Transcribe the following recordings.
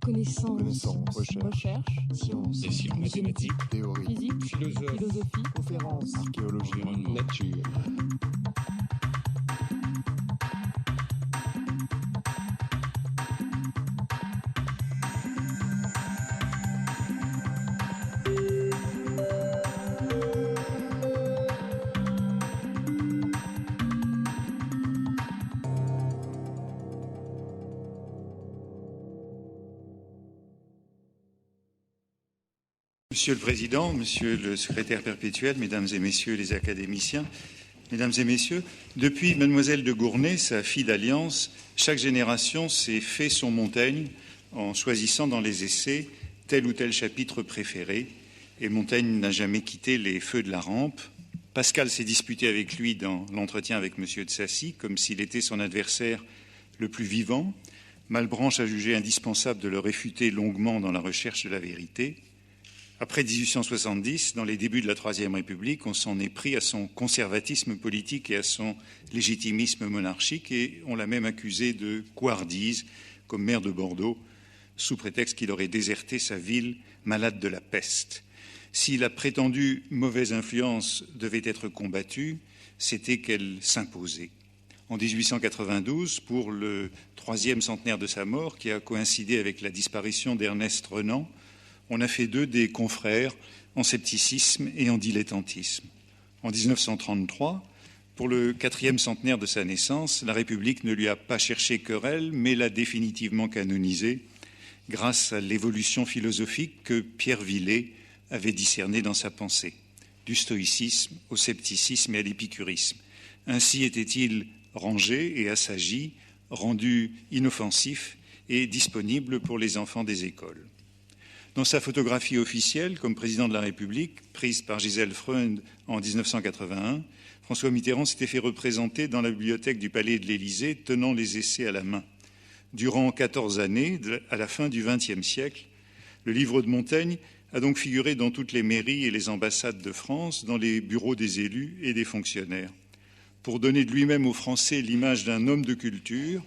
Connaissance. Recherche. Sciences. Et sciences. Mathématiques. Théorie. Physique. Philosophie. Conférences. Archéologie. Environnement. Nature. Monsieur le Président, Monsieur le Secrétaire perpétuel, Mesdames et Messieurs les académiciens, Mesdames et Messieurs, depuis Mademoiselle de Gournay, sa fille d'Alliance, chaque génération s'est fait son Montaigne en choisissant dans les essais tel ou tel chapitre préféré. Et Montaigne n'a jamais quitté les feux de la rampe. Pascal s'est disputé avec lui dans l'entretien avec Monsieur de Sacy, comme s'il était son adversaire le plus vivant. Malebranche a jugé indispensable de le réfuter longuement dans la recherche de la vérité. Après 1870, dans les débuts de la Troisième République, on s'en est pris à son conservatisme politique et à son légitimisme monarchique, et on l'a même accusé de couardise comme maire de Bordeaux, sous prétexte qu'il aurait déserté sa ville malade de la peste. Si la prétendue mauvaise influence devait être combattue, c'était qu'elle s'imposait. En 1892, pour le 3e centenaire de sa mort, qui a coïncidé avec la disparition d'Ernest Renan, on a fait d'eux des confrères en scepticisme et en dilettantisme. En 1933, pour le 4e centenaire de sa naissance, la République ne lui a pas cherché querelle, mais l'a définitivement canonisé grâce à l'évolution philosophique que Pierre Villet avait discernée dans sa pensée, du stoïcisme au scepticisme et à l'épicurisme. Ainsi était-il rangé et assagi, rendu inoffensif et disponible pour les enfants des écoles. Dans sa photographie officielle comme président de la République, prise par Gisèle Freund en 1981, François Mitterrand s'était fait représenter dans la bibliothèque du Palais de l'Élysée, tenant les essais à la main. Durant 14 années, à la fin du XXe siècle, le livre de Montaigne a donc figuré dans toutes les mairies et les ambassades de France, dans les bureaux des élus et des fonctionnaires. Pour donner de lui-même aux Français l'image d'un homme de culture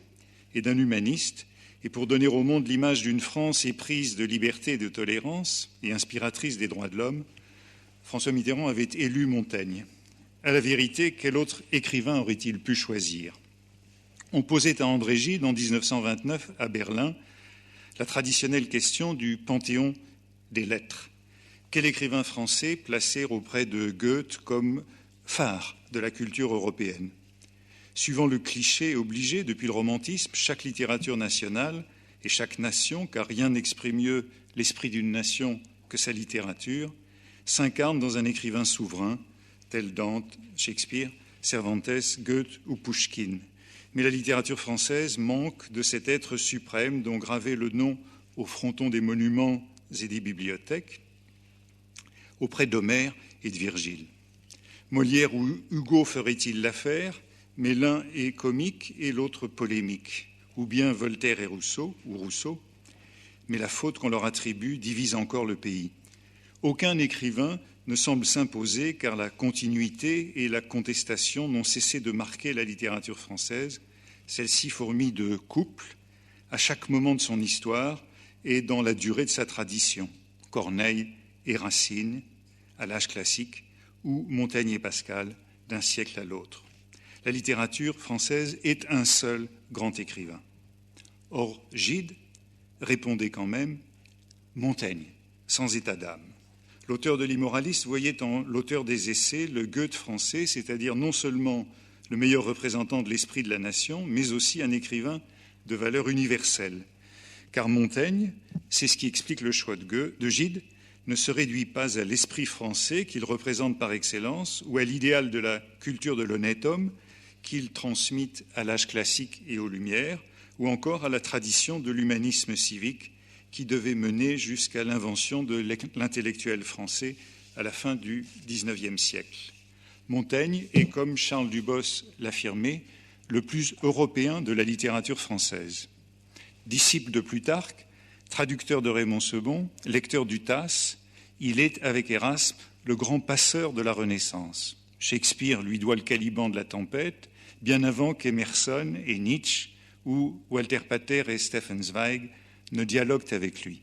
et d'un humaniste, et pour donner au monde l'image d'une France éprise de liberté et de tolérance et inspiratrice des droits de l'homme, François Mitterrand avait élu Montaigne. À la vérité, quel autre écrivain aurait-il pu choisir ? On posait à André Gide en 1929 à Berlin la traditionnelle question du panthéon des lettres. Quel écrivain français placer auprès de Goethe comme phare de la culture européenne ? Suivant le cliché obligé depuis le romantisme, chaque littérature nationale et chaque nation, car rien n'exprime mieux l'esprit d'une nation que sa littérature, s'incarne dans un écrivain souverain, tel Dante, Shakespeare, Cervantes, Goethe ou Pouchkine. Mais la littérature française manque de cet être suprême dont graver le nom au fronton des monuments et des bibliothèques, auprès d'Homère et de Virgile. Molière ou Hugo ferait-il l'affaire ? Mais l'un est comique et l'autre polémique, ou bien Voltaire et Rousseau, mais la faute qu'on leur attribue divise encore le pays. Aucun écrivain ne semble s'imposer car la continuité et la contestation n'ont cessé de marquer la littérature française, celle-ci fourmille de couples à chaque moment de son histoire et dans la durée de sa tradition, Corneille et Racine à l'âge classique ou Montaigne et Pascal d'un siècle à l'autre. La littérature française est un seul grand écrivain. Or, Gide répondait quand même Montaigne, sans état d'âme. L'auteur de l'Immoraliste voyait en l'auteur des Essais le Goethe français, c'est-à-dire non seulement le meilleur représentant de l'esprit de la nation, mais aussi un écrivain de valeur universelle. Car Montaigne, c'est ce qui explique le choix de Gide, ne se réduit pas à l'esprit français qu'il représente par excellence ou à l'idéal de la culture de l'honnête homme, qu'il transmit à l'âge classique et aux Lumières, ou encore à la tradition de l'humanisme civique qui devait mener jusqu'à l'invention de l'intellectuel français à la fin du XIXe siècle. Montaigne est, comme Charles Dubos l'affirmait, le plus européen de la littérature française. Disciple de Plutarque, traducteur de Raymond Sebon, lecteur du Tasse, il est, avec Erasme, le grand passeur de la Renaissance. Shakespeare lui doit le Caliban de la tempête, bien avant qu'Emerson et Nietzsche ou Walter Pater et Stefan Zweig ne dialoguent avec lui.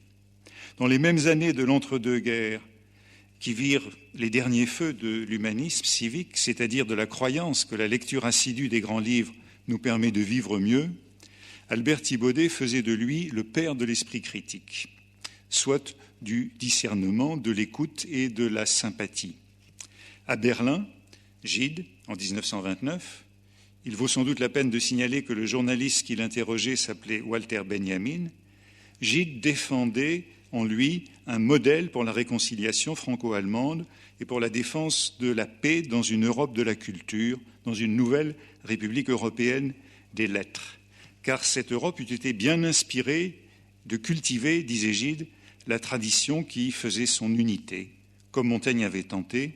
Dans les mêmes années de l'entre-deux-guerres, qui virent les derniers feux de l'humanisme civique, c'est-à-dire de la croyance que la lecture assidue des grands livres nous permet de vivre mieux, Albert Thibaudet faisait de lui le père de l'esprit critique, soit du discernement, de l'écoute et de la sympathie. À Berlin, Gide, en 1929, il vaut sans doute la peine de signaler que le journaliste qui l'interrogeait s'appelait Walter Benjamin, Gide défendait en lui un modèle pour la réconciliation franco-allemande et pour la défense de la paix dans une Europe de la culture, dans une nouvelle République européenne des lettres. Car cette Europe eût été bien inspirée de cultiver, disait Gide, la tradition qui faisait son unité, comme Montaigne avait tenté,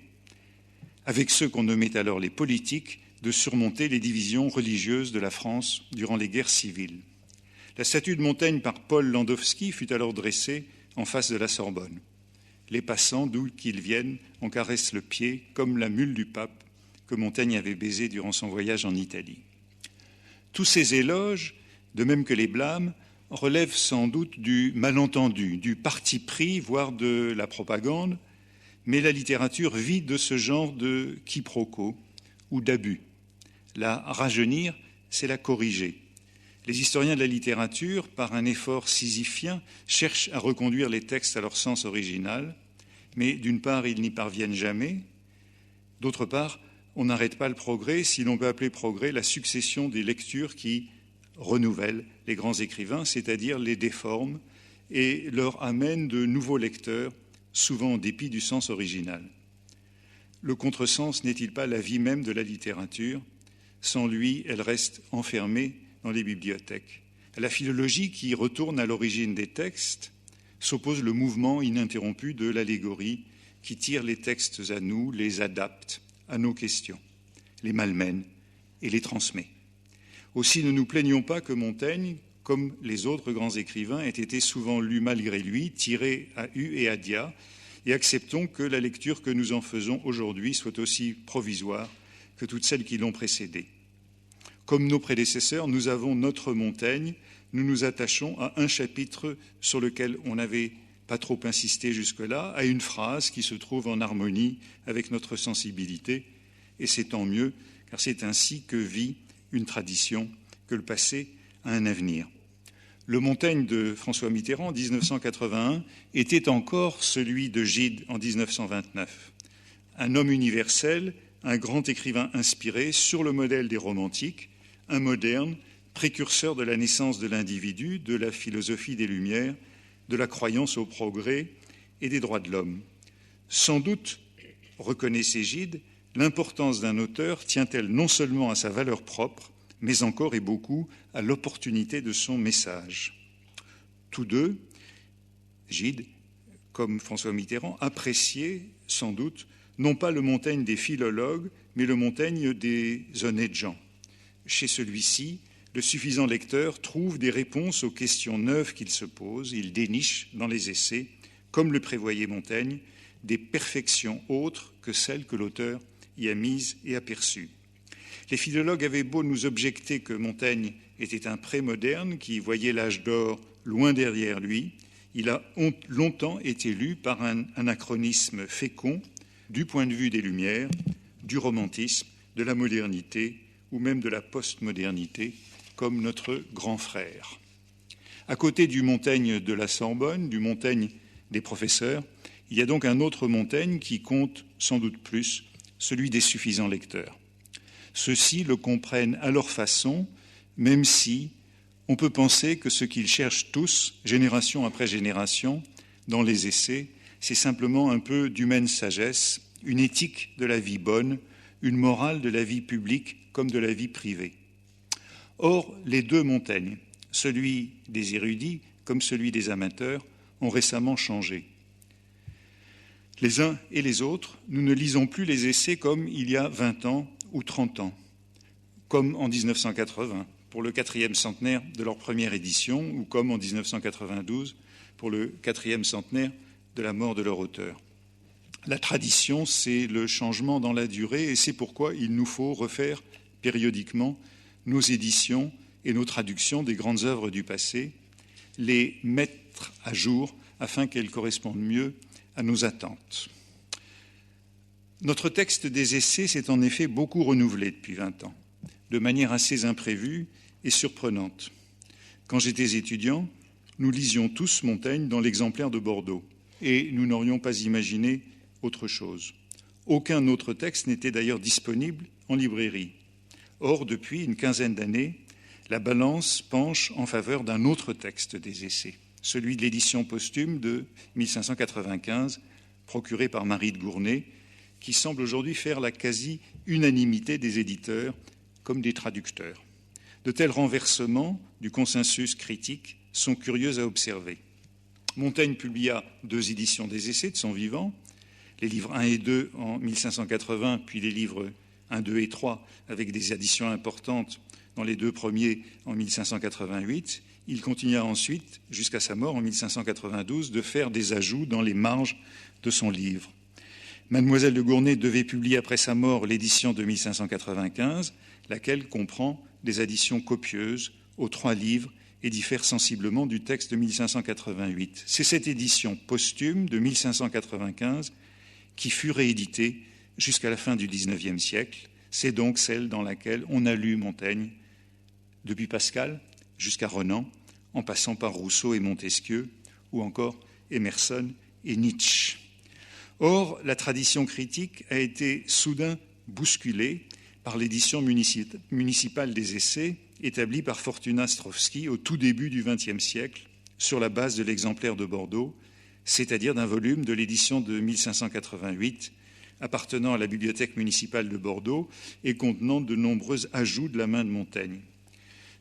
avec ceux qu'on nommait alors les politiques, de surmonter les divisions religieuses de la France durant les guerres civiles. La statue de Montaigne par Paul Landowski fut alors dressée en face de la Sorbonne. Les passants, d'où qu'ils viennent, en caressent le pied, comme la mule du pape que Montaigne avait baisé durant son voyage en Italie. Tous ces éloges, de même que les blâmes, relèvent sans doute du malentendu, du parti pris, voire de la propagande, mais la littérature vit de ce genre de quiproquos ou d'abus. La rajeunir, c'est la corriger. Les historiens de la littérature, par un effort sisyphien, cherchent à reconduire les textes à leur sens original, mais d'une part, ils n'y parviennent jamais, d'autre part, on n'arrête pas le progrès, si l'on peut appeler progrès la succession des lectures qui renouvellent les grands écrivains, c'est-à-dire les déforment et leur amènent de nouveaux lecteurs, souvent en dépit du sens original. Le contresens n'est-il pas la vie même de la littérature? Sans lui, elle reste enfermée dans les bibliothèques. À la philologie qui retourne à l'origine des textes s'oppose le mouvement ininterrompu de l'allégorie qui tire les textes à nous, les adapte à nos questions, les malmène et les transmet. Aussi ne nous plaignons pas que Montaigne, comme les autres grands écrivains, ait été souvent lu malgré lui, tiré à U et à dia, et acceptons que la lecture que nous en faisons aujourd'hui soit aussi provisoire que toutes celles qui l'ont précédée. Comme nos prédécesseurs, nous avons notre Montaigne, nous nous attachons à un chapitre sur lequel on n'avait pas trop insisté jusque-là, à une phrase qui se trouve en harmonie avec notre sensibilité, et c'est tant mieux, car c'est ainsi que vit une tradition, que le passé a un avenir. Le Montaigne de François Mitterrand en 1981 était encore celui de Gide en 1929. Un homme universel, un grand écrivain inspiré sur le modèle des romantiques, un moderne, précurseur de la naissance de l'individu, de la philosophie des Lumières, de la croyance au progrès et des droits de l'homme. Sans doute, reconnaissait Gide, l'importance d'un auteur tient-elle non seulement à sa valeur propre, mais encore et beaucoup à l'opportunité de son message. Tous deux, Gide comme François Mitterrand, appréciaient sans doute non pas le Montaigne des philologues, mais le Montaigne des honnêtes gens. Chez celui-ci, le suffisant lecteur trouve des réponses aux questions neuves qu'il se pose, il déniche dans les essais, comme le prévoyait Montaigne, des perfections autres que celles que l'auteur y a mises et aperçues. Les philologues avaient beau nous objecter que Montaigne était un pré-moderne qui voyait l'âge d'or loin derrière lui, il a longtemps été lu par un anachronisme fécond du point de vue des Lumières, du romantisme, de la modernité ou même de la postmodernité, comme notre grand frère. À côté du Montaigne de la Sorbonne, du Montaigne des professeurs, il y a donc un autre Montaigne qui compte sans doute plus, celui des suffisants lecteurs. Ceux-ci le comprennent à leur façon, même si on peut penser que ce qu'ils cherchent tous, génération après génération, dans les essais, c'est simplement un peu d'humaine sagesse, une éthique de la vie bonne, une morale de la vie publique comme de la vie privée. Or, les deux Montaigne, celui des érudits comme celui des amateurs, ont récemment changé. Les uns et les autres, nous ne lisons plus les essais comme il y a 20 ans ou 30 ans, comme en 1980, pour le 4e centenaire de leur première édition, ou comme en 1992, pour le 4e centenaire de la mort de leur auteur. La tradition, c'est le changement dans la durée, et c'est pourquoi il nous faut refaire périodiquement nos éditions et nos traductions des grandes œuvres du passé, les mettre à jour afin qu'elles correspondent mieux à nos attentes. Notre texte des essais s'est en effet beaucoup renouvelé depuis 20 ans, de manière assez imprévue et surprenante. Quand j'étais étudiant, nous lisions tous Montaigne dans l'exemplaire de Bordeaux, et nous n'aurions pas imaginé autre chose. Aucun autre texte n'était d'ailleurs disponible en librairie. Or, depuis une quinzaine d'années, la balance penche en faveur d'un autre texte des essais, celui de l'édition posthume de 1595, procuré par Marie de Gournay, qui semble aujourd'hui faire la quasi-unanimité des éditeurs comme des traducteurs. De tels renversements du consensus critique sont curieux à observer. Montaigne publia 2 éditions des essais de son vivant, les livres 1 et 2 en 1580, puis les livres 1, 2 et 3, avec des additions importantes dans les 2 premiers en 1588. Il continua ensuite, jusqu'à sa mort en 1592, de faire des ajouts dans les marges de son livre. Mademoiselle de Gournay devait publier après sa mort l'édition de 1595, laquelle comprend des additions copieuses aux 3 livres et diffère sensiblement du texte de 1588. C'est cette édition posthume de 1595 qui fut rééditée jusqu'à la fin du XIXe siècle. C'est donc celle dans laquelle on a lu Montaigne, depuis Pascal jusqu'à Renan, en passant par Rousseau et Montesquieu, ou encore Emerson et Nietzsche. Or, la tradition critique a été soudain bousculée par l'édition municipale des essais établie par Fortuna Strovsky au tout début du XXe siècle sur la base de l'exemplaire de Bordeaux, c'est-à-dire d'un volume de l'édition de 1588 appartenant à la bibliothèque municipale de Bordeaux et contenant de nombreux ajouts de la main de Montaigne.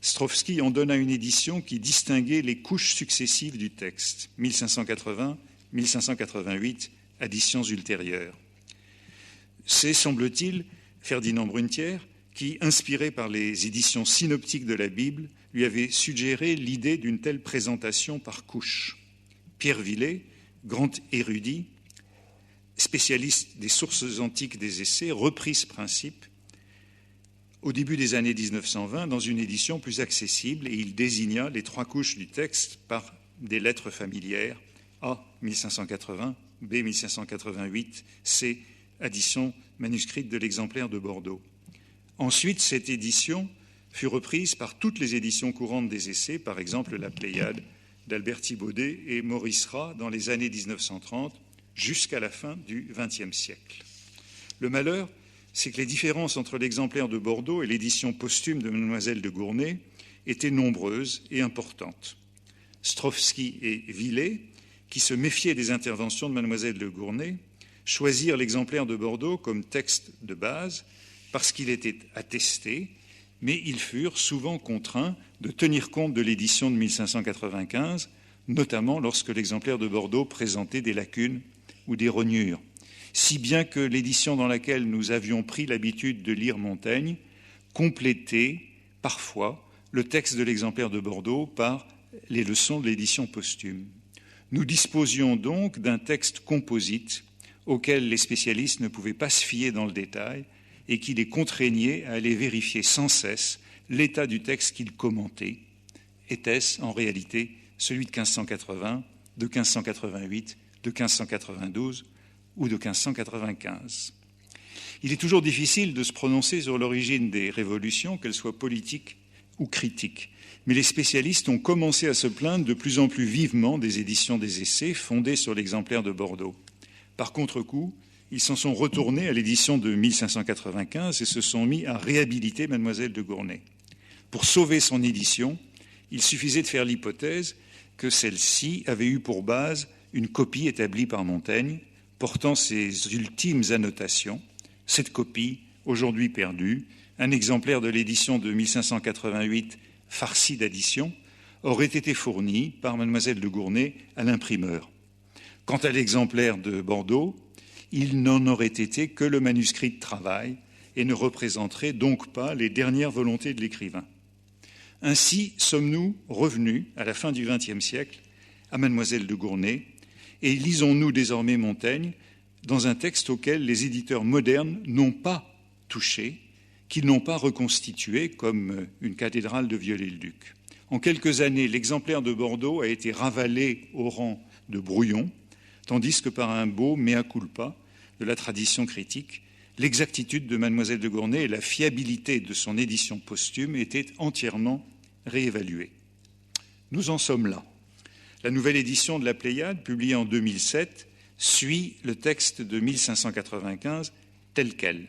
Strovsky en donna une édition qui distinguait les couches successives du texte, 1580, 1588, additions ultérieures. C'est, semble-t-il, Ferdinand Brunetière qui, inspiré par les éditions synoptiques de la Bible, lui avait suggéré l'idée d'une telle présentation par couches. Pierre Villet, grand érudit, spécialiste des sources antiques des essais, reprit ce principe au début des années 1920 dans une édition plus accessible et il désigna les 3 couches du texte par des lettres familières, A 1580, B 1588, C addition manuscrite de l'exemplaire de Bordeaux. Ensuite, cette édition fut reprise par toutes les éditions courantes des essais, par exemple la Pléiade d'Albert Thibaudet et Maurice Rat dans les années 1930 jusqu'à la fin du XXe siècle. Le malheur, c'est que les différences entre l'exemplaire de Bordeaux et l'édition posthume de Mademoiselle de Gournay étaient nombreuses et importantes. Strovsky et Villet, qui se méfiaient des interventions de Mademoiselle de Gournay, choisirent l'exemplaire de Bordeaux comme texte de base parce qu'il était attesté, mais ils furent souvent contraints de tenir compte de l'édition de 1595, notamment lorsque l'exemplaire de Bordeaux présentait des lacunes ou des rognures, si bien que l'édition dans laquelle nous avions pris l'habitude de lire Montaigne complétait parfois le texte de l'exemplaire de Bordeaux par les leçons de l'édition posthume. Nous disposions donc d'un texte composite auquel les spécialistes ne pouvaient pas se fier dans le détail et qui les contraignait à aller vérifier sans cesse l'état du texte qu'ils commentaient. Était-ce en réalité celui de 1580, de 1588, de 1592 ou de 1595 ? Il est toujours difficile de se prononcer sur l'origine des révolutions, qu'elles soient politiques ou critiques. Mais les spécialistes ont commencé à se plaindre de plus en plus vivement des éditions des essais fondées sur l'exemplaire de Bordeaux. Par contre-coup, ils s'en sont retournés à l'édition de 1595 et se sont mis à réhabiliter Mademoiselle de Gournay. Pour sauver son édition, il suffisait de faire l'hypothèse que celle-ci avait eu pour base une copie établie par Montaigne portant ses ultimes annotations. Cette copie, aujourd'hui perdue, un exemplaire de l'édition de 1588 farci d'additions, aurait été fourni par Mademoiselle de Gournay à l'imprimeur. Quant à l'exemplaire de Bordeaux, il n'en aurait été que le manuscrit de travail et ne représenterait donc pas les dernières volontés de l'écrivain. Ainsi sommes-nous revenus, à la fin du XXe siècle, à Mademoiselle de Gournay, et lisons-nous désormais Montaigne dans un texte auquel les éditeurs modernes n'ont pas touché, qu'ils n'ont pas reconstitué comme une cathédrale de Viollet-le-Duc. En quelques années, l'exemplaire de Bordeaux a été ravalé au rang de brouillon, tandis que par un beau mea culpa de la tradition critique, l'exactitude de Mademoiselle de Gournay et la fiabilité de son édition posthume étaient entièrement réévaluées. Nous en sommes là. La nouvelle édition de la Pléiade, publiée en 2007, suit le texte de 1595 tel quel.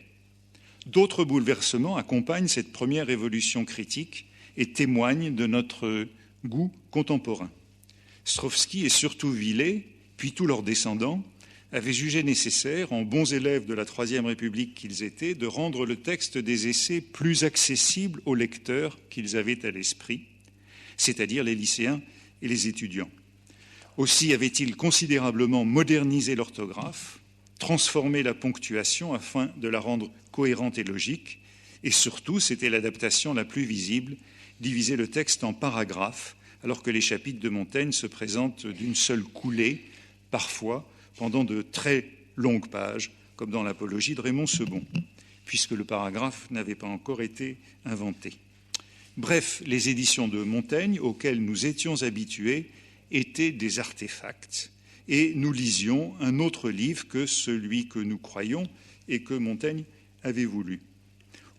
D'autres bouleversements accompagnent cette première évolution critique et témoignent de notre goût contemporain. Strovsky et surtout Villet, puis tous leurs descendants, avaient jugé nécessaire, en bons élèves de la Troisième République qu'ils étaient, de rendre le texte des essais plus accessible aux lecteurs qu'ils avaient à l'esprit, c'est-à-dire les lycéens et les étudiants. Aussi avait-il considérablement modernisé l'orthographe, transformé la ponctuation afin de la rendre cohérente et logique, et surtout, c'était l'adaptation la plus visible, diviser le texte en paragraphes, alors que les chapitres de Montaigne se présentent d'une seule coulée, parfois pendant de très longues pages, comme dans l'Apologie de Raymond Sebon, puisque le paragraphe n'avait pas encore été inventé. Bref, les éditions de Montaigne, auxquelles nous étions habitués, étaient des artefacts, et nous lisions un autre livre que celui que nous croyions et que Montaigne avait voulu.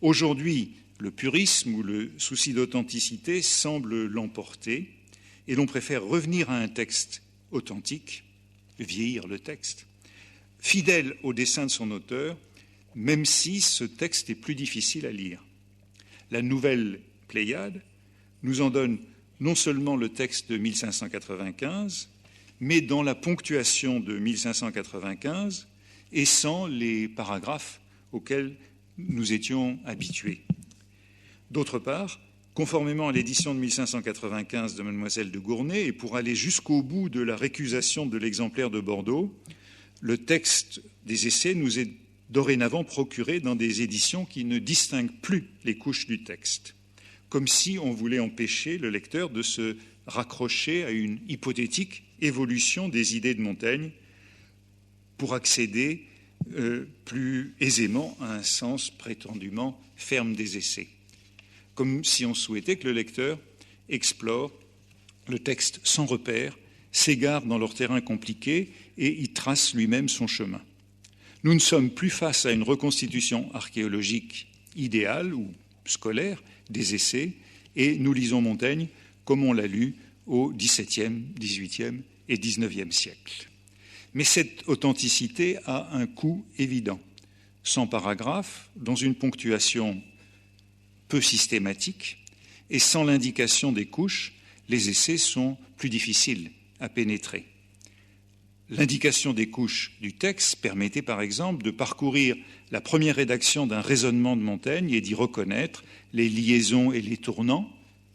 Aujourd'hui, le purisme ou le souci d'authenticité semble l'emporter, et l'on préfère revenir à un texte authentique, vieillir le texte, fidèle au dessein de son auteur, même si ce texte est plus difficile à lire. La nouvelle Pléiade nous en donne non seulement le texte de 1595, mais dans la ponctuation de 1595 et sans les paragraphes auxquels nous étions habitués. D'autre part, conformément à l'édition de 1595 de Mademoiselle de Gournay, et pour aller jusqu'au bout de la récusation de l'exemplaire de Bordeaux, le texte des essais nous est dorénavant procuré dans des éditions qui ne distinguent plus les couches du texte, comme si on voulait empêcher le lecteur de se raccrocher à une hypothétique évolution des idées de Montaigne pour accéder plus aisément à un sens prétendument ferme des essais, comme si on souhaitait que le lecteur explore le texte sans repère, s'égare dans leur terrain compliqué et y trace lui-même son chemin. Nous ne sommes plus face à une reconstitution archéologique idéale ou scolaire des essais, et nous lisons Montaigne comme on l'a lu au XVIIe, XVIIIe et XIXe siècle. Mais cette authenticité a un coût évident. Sans paragraphe, dans une ponctuation peu systématique et sans l'indication des couches, les essais sont plus difficiles à pénétrer. L'indication des couches du texte permettait par exemple de parcourir la première rédaction d'un raisonnement de Montaigne et d'y reconnaître les liaisons et les tournants,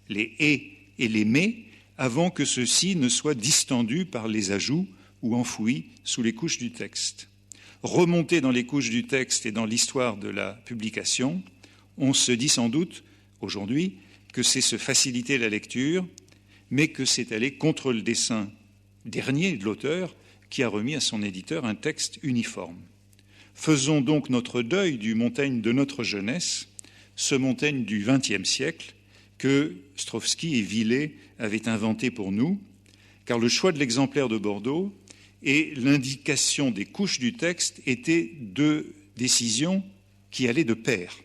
les « et » et les « mais », avant que ceux-ci ne soient distendus par les ajouts ou enfouis sous les couches du texte. Remonté dans les couches du texte et dans l'histoire de la publication, on se dit sans doute aujourd'hui que c'est se faciliter la lecture, mais que c'est aller contre le dessein dernier de l'auteur qui a remis à son éditeur un texte uniforme. Faisons donc notre deuil du Montaigne de notre jeunesse, ce Montaigne du XXe siècle que Strovsky et Villet avaient inventé pour nous, car le choix de l'exemplaire de Bordeaux et l'indication des couches du texte étaient deux décisions qui allaient de pair.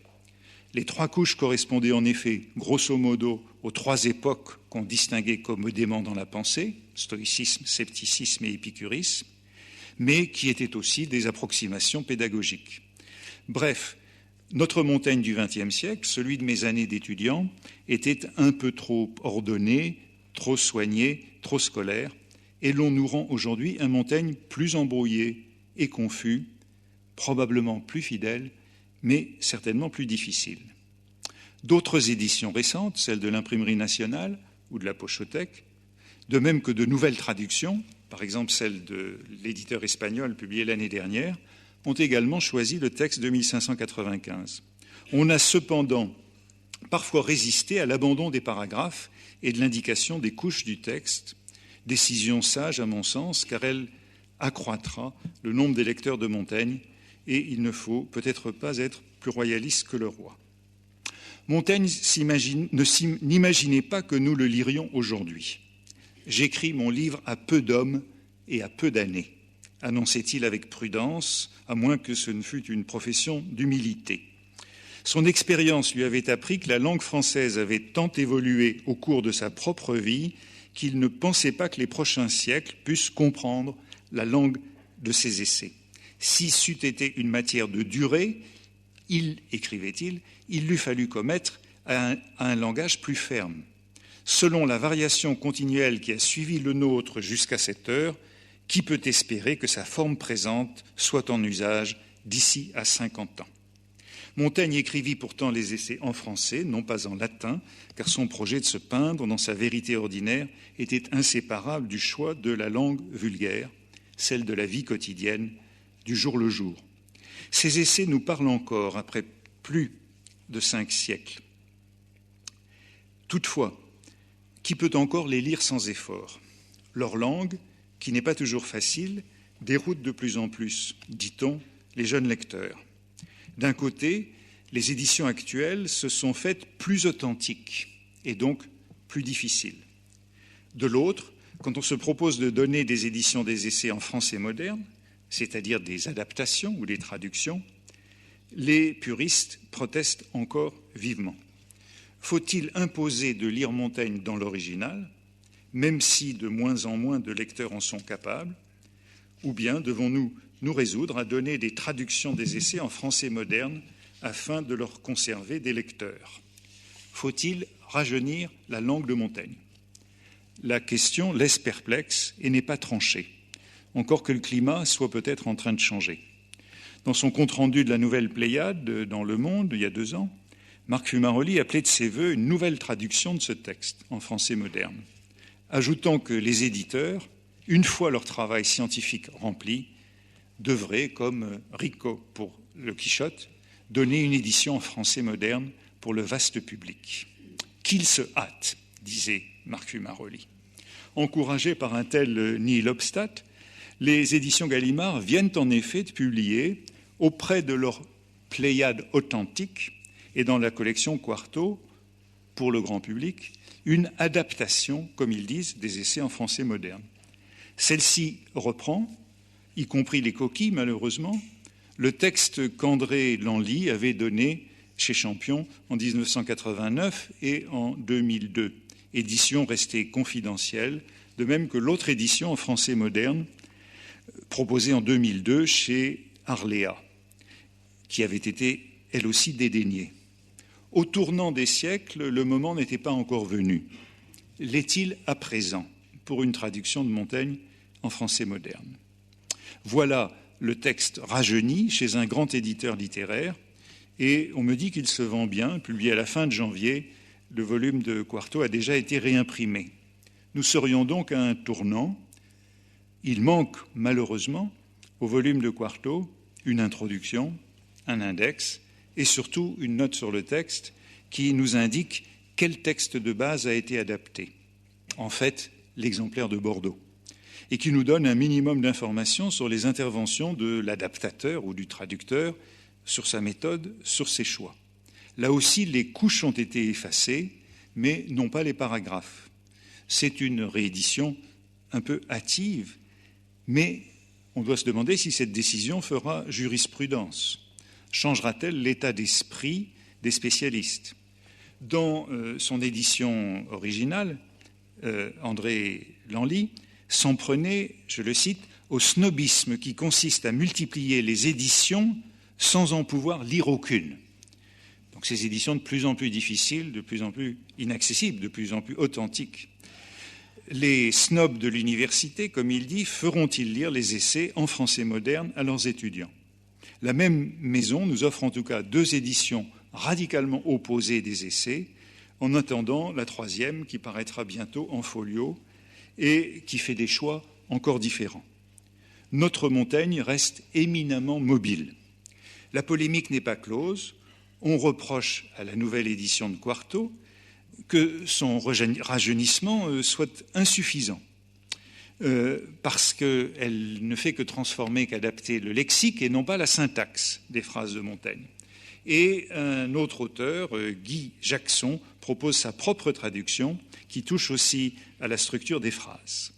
Les trois couches correspondaient en effet, grosso modo, aux trois époques qu'on distinguait commodément dans la pensée, stoïcisme, scepticisme et épicurisme, mais qui étaient aussi des approximations pédagogiques. Bref, notre Montaigne du XXe siècle, celui de mes années d'étudiant, était un peu trop ordonné, trop soigné, trop scolaire, et l'on nous rend aujourd'hui un Montaigne plus embrouillé et confus, probablement plus fidèle, mais certainement plus difficile. D'autres éditions récentes, celles de l'Imprimerie nationale ou de la Pochothèque, de même que de nouvelles traductions, par exemple celle de l'éditeur espagnol publiée l'année dernière, ont également choisi le texte de 1595. On a cependant parfois résisté à l'abandon des paragraphes et de l'indication des couches du texte, décision sage à mon sens, car elle accroîtra le nombre des lecteurs de Montaigne et il ne faut peut-être pas être plus royaliste que le roi. Montaigne n'imaginait pas que nous le lirions aujourd'hui. « J'écris mon livre à peu d'hommes et à peu d'années », annonçait-il avec prudence, à moins que ce ne fût une profession d'humilité. Son expérience lui avait appris que la langue française avait tant évolué au cours de sa propre vie qu'il ne pensait pas que les prochains siècles puissent comprendre la langue de ses essais. Si c'eût été une matière de durée, écrivait-il, il lui fallut commettre à un langage plus ferme. Selon la variation continuelle qui a suivi le nôtre jusqu'à cette heure, qui peut espérer que sa forme présente soit en usage d'ici à 50 ans ? Montaigne écrivit pourtant les essais en français, non pas en latin, car son projet de se peindre dans sa vérité ordinaire était inséparable du choix de la langue vulgaire, celle de la vie quotidienne, du jour le jour. Ces essais nous parlent encore après plus de 5 siècles. Toutefois, qui peut encore les lire sans effort ? Leur langue, qui n'est pas toujours facile, déroute de plus en plus, dit-on, les jeunes lecteurs. D'un côté, les éditions actuelles se sont faites plus authentiques et donc plus difficiles. De l'autre, quand on se propose de donner des éditions des essais en français moderne, c'est-à-dire des adaptations ou des traductions, les puristes protestent encore vivement. Faut-il imposer de lire Montaigne dans l'original, même si de moins en moins de lecteurs en sont capables, ou bien devons-nous nous résoudre à donner des traductions des essais en français moderne afin de leur conserver des lecteurs ? Faut-il rajeunir la langue de Montaigne ? La question laisse perplexe et n'est pas tranchée, encore que le climat soit peut-être en train de changer. Dans son compte-rendu de la nouvelle Pléiade dans Le Monde, il y a 2 ans, Marc Fumaroli appelait de ses voeux une nouvelle traduction de ce texte en français moderne, ajoutant que les éditeurs, une fois leur travail scientifique rempli, devraient, comme Rico pour le Quichotte, donner une édition en français moderne pour le vaste public. Qu'ils se hâtent, disait Marc Fumaroli. Encouragés par un tel nihil obstat, les éditions Gallimard viennent en effet de publier auprès de leur Pléiade authentique et dans la collection Quarto, pour le grand public, une adaptation, comme ils disent, des essais en français moderne. Celle-ci reprend, y compris les coquilles malheureusement, le texte qu'André Lanly avait donné chez Champion en 1989 et en 2002, édition restée confidentielle, de même que l'autre édition en français moderne proposée en 2002 chez Arléa, qui avait été elle aussi dédaignée. Au tournant des siècles, le moment n'était pas encore venu. L'est-il à présent pour une traduction de Montaigne en français moderne ? Voilà le texte rajeuni chez un grand éditeur littéraire et on me dit qu'il se vend bien. Publié à la fin de janvier, le volume de Quarto a déjà été réimprimé. Nous serions donc à un tournant. Il manque malheureusement au volume de Quarto une introduction, un index et surtout une note sur le texte qui nous indique quel texte de base a été adapté. En fait, l'exemplaire de Bordeaux, et qui nous donne un minimum d'informations sur les interventions de l'adaptateur ou du traducteur, sur sa méthode, sur ses choix. Là aussi, les couches ont été effacées, mais non pas les paragraphes. C'est une réédition un peu hâtive, mais on doit se demander si cette décision fera jurisprudence. Changera-t-elle l'état d'esprit des spécialistes ? Dans son édition originale, André Lanly s'en prenait, je le cite, au snobisme qui consiste à multiplier les éditions sans en pouvoir lire aucune. Donc ces éditions de plus en plus difficiles, de plus en plus inaccessibles, de plus en plus authentiques. Les snobs de l'université, comme il dit, feront-ils lire les essais en français moderne à leurs étudiants ? La même maison nous offre en tout cas 2 éditions radicalement opposées des essais, en attendant la 3e qui paraîtra bientôt en folio et qui fait des choix encore différents. Notre Montaigne reste éminemment mobile. La polémique n'est pas close. On reproche à la nouvelle édition de Quarto que son rajeunissement soit insuffisant, parce qu'elle ne fait que transformer, qu'adapter le lexique et non pas la syntaxe des phrases de Montaigne. Et un autre auteur, Guy Jackson, propose sa propre traduction qui touche aussi à la structure des phrases.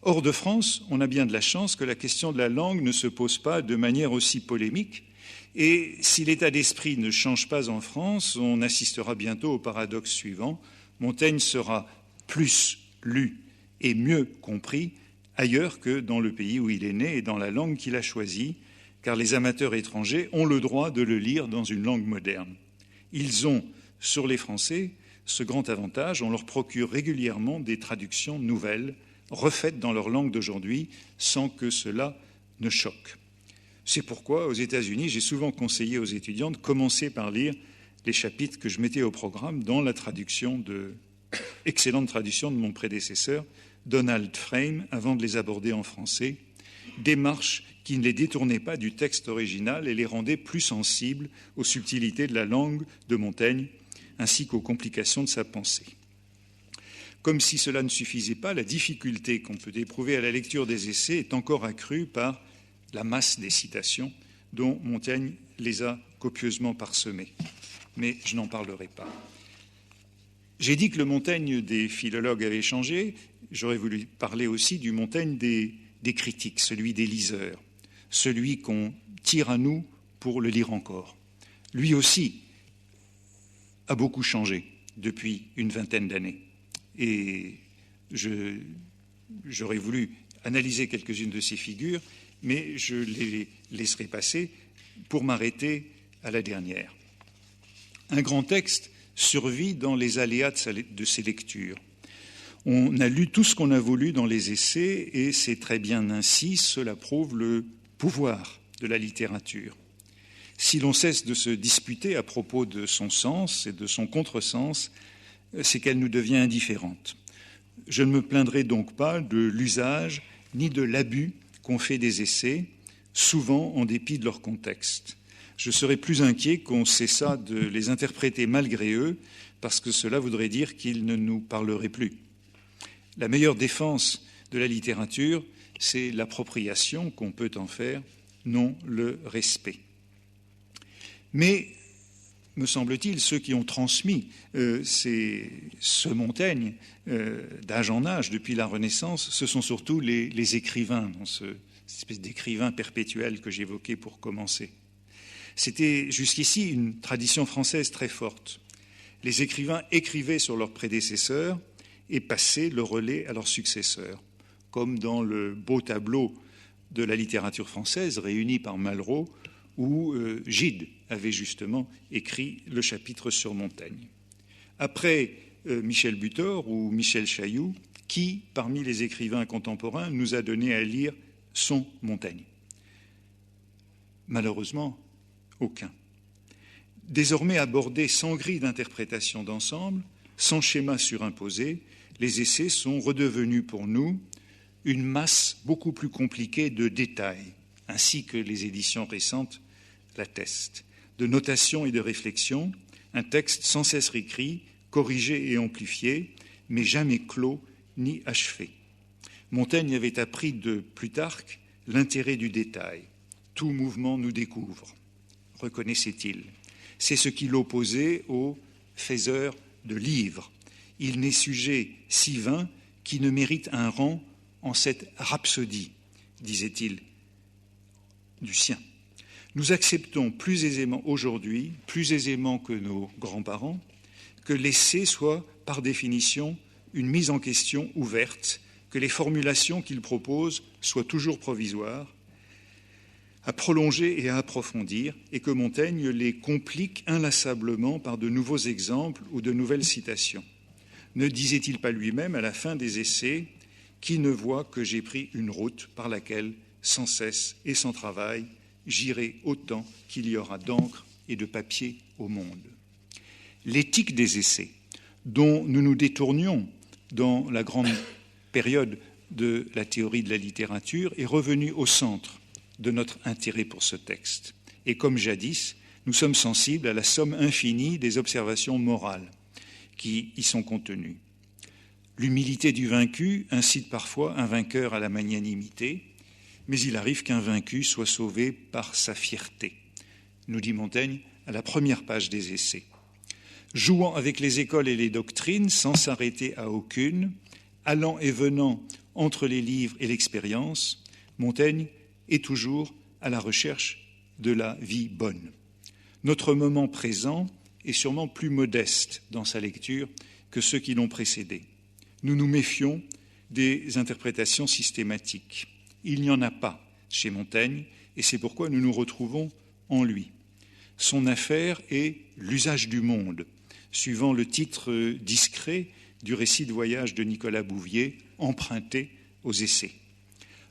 Hors de France, on a bien de la chance que la question de la langue ne se pose pas de manière aussi polémique. Et si l'état d'esprit ne change pas en France, on assistera bientôt au paradoxe suivant. Montaigne sera plus lu et mieux compris ailleurs que dans le pays où il est né et dans la langue qu'il a choisie, car les amateurs étrangers ont le droit de le lire dans une langue moderne. Ils ont, sur les Français, ce grand avantage, on leur procure régulièrement des traductions nouvelles, refaites dans leur langue d'aujourd'hui, sans que cela ne choque. C'est pourquoi, aux États-Unis, j'ai souvent conseillé aux étudiants de commencer par lire les chapitres que je mettais au programme dans la excellente traduction de mon prédécesseur, Donald Frame, avant de les aborder en français, démarche qui ne les détournait pas du texte original et les rendait plus sensibles aux subtilités de la langue de Montaigne, ainsi qu'aux complications de sa pensée. Comme si cela ne suffisait pas, la difficulté qu'on peut éprouver à la lecture des essais est encore accrue par la masse des citations dont Montaigne les a copieusement parsemées. Mais je n'en parlerai pas. J'ai dit que le Montaigne des philologues avait changé. J'aurais voulu parler aussi du Montaigne des critiques, celui des liseurs, celui qu'on tire à nous pour le lire encore. Lui aussi a beaucoup changé depuis une vingtaine d'années. Et j'aurais voulu analyser quelques-unes de ces figures, mais je les laisserai passer pour m'arrêter à la dernière. Un grand texte survit dans les aléas de ses lectures. On a lu tout ce qu'on a voulu dans les essais et c'est très bien ainsi, cela prouve le pouvoir de la littérature. Si l'on cesse de se disputer à propos de son sens et de son contresens, c'est qu'elle nous devient indifférente. Je ne me plaindrai donc pas de l'usage ni de l'abus qu'ont fait des essais, souvent en dépit de leur contexte. Je serais plus inquiet qu'on cessât de les interpréter malgré eux, parce que cela voudrait dire qu'ils ne nous parleraient plus. La meilleure défense de la littérature, c'est l'appropriation qu'on peut en faire, non le respect. Mais, me semble-t-il, ceux qui ont transmis ce Montaigne d'âge en âge depuis la Renaissance, ce sont surtout les écrivains, dans cette espèce d'écrivain perpétuel que j'évoquais pour commencer. C'était jusqu'ici une tradition française très forte. Les écrivains écrivaient sur leurs prédécesseurs et passaient le relais à leurs successeurs, comme dans le beau tableau de la littérature française réuni par Malraux, où Gide avait justement écrit le chapitre sur Montaigne. Après Michel Butor ou Michel Chailloux, qui, parmi les écrivains contemporains, nous a donné à lire son Montaigne? Malheureusement, aucun. Désormais abordés sans grille d'interprétation d'ensemble, sans schéma surimposé, les essais sont redevenus pour nous une masse beaucoup plus compliquée de détails, ainsi que les éditions récentes l'attestent, de notations et de réflexions, un texte sans cesse réécrit, corrigé et amplifié, mais jamais clos ni achevé. Montaigne avait appris de Plutarque l'intérêt du détail. Tout mouvement nous découvre, reconnaissait-il. C'est ce qui l'opposait au faiseur de livres. Il n'est sujet si vain qui ne mérite un rang en cette rhapsodie, disait-il, du sien. Nous acceptons plus aisément aujourd'hui, plus aisément que nos grands-parents, que l'essai soit, par définition, une mise en question ouverte, que les formulations qu'il propose soient toujours provisoires, à prolonger et à approfondir, et que Montaigne les complique inlassablement par de nouveaux exemples ou de nouvelles citations. Ne disait-il pas lui-même à la fin des essais « Qui ne voit que j'ai pris une route par laquelle, sans cesse et sans travail, j'irai autant qu'il y aura d'encre et de papier au monde ». L'éthique des essais, dont nous nous détournions dans la grande période de la théorie de la littérature, est revenue au centre de notre intérêt pour ce texte. Et comme jadis, nous sommes sensibles à la somme infinie des observations morales qui y sont contenues. L'humilité du vaincu incite parfois un vainqueur à la magnanimité, mais il arrive qu'un vaincu soit sauvé par sa fierté. Nous dit Montaigne, à la première page des essais. Jouant avec les écoles et les doctrines sans s'arrêter à aucune, allant et venant entre les livres et l'expérience, Montaigne est toujours à la recherche de la vie bonne. Notre moment présent est sûrement plus modeste dans sa lecture que ceux qui l'ont précédé. Nous nous méfions des interprétations systématiques. Il n'y en a pas chez Montaigne, et c'est pourquoi nous nous retrouvons en lui. Son affaire est l'usage du monde, suivant le titre discret du récit de voyage de Nicolas Bouvier, emprunté aux essais.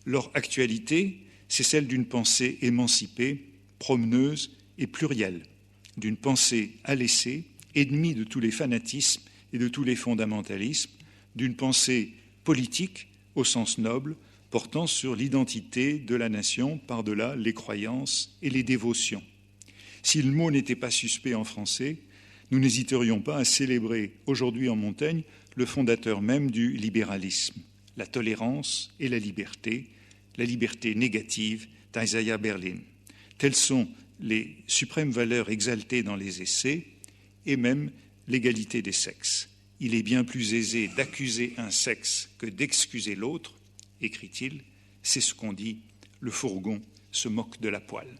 Leur actualité, c'est celle d'une pensée émancipée, promeneuse et plurielle, d'une pensée à l'essai, ennemie de tous les fanatismes et de tous les fondamentalismes, d'une pensée politique au sens noble, portant sur l'identité de la nation par-delà les croyances et les dévotions. Si le mot n'était pas suspect en français, nous n'hésiterions pas à célébrer aujourd'hui en Montaigne le fondateur même du libéralisme, la tolérance et la liberté négative d'Isaiah Berlin. Telles sont les suprêmes valeurs exaltées dans les essais et même l'égalité des sexes. Il est bien plus aisé d'accuser un sexe que d'excuser l'autre, écrit-il. C'est ce qu'on dit, le fourgon se moque de la poêle.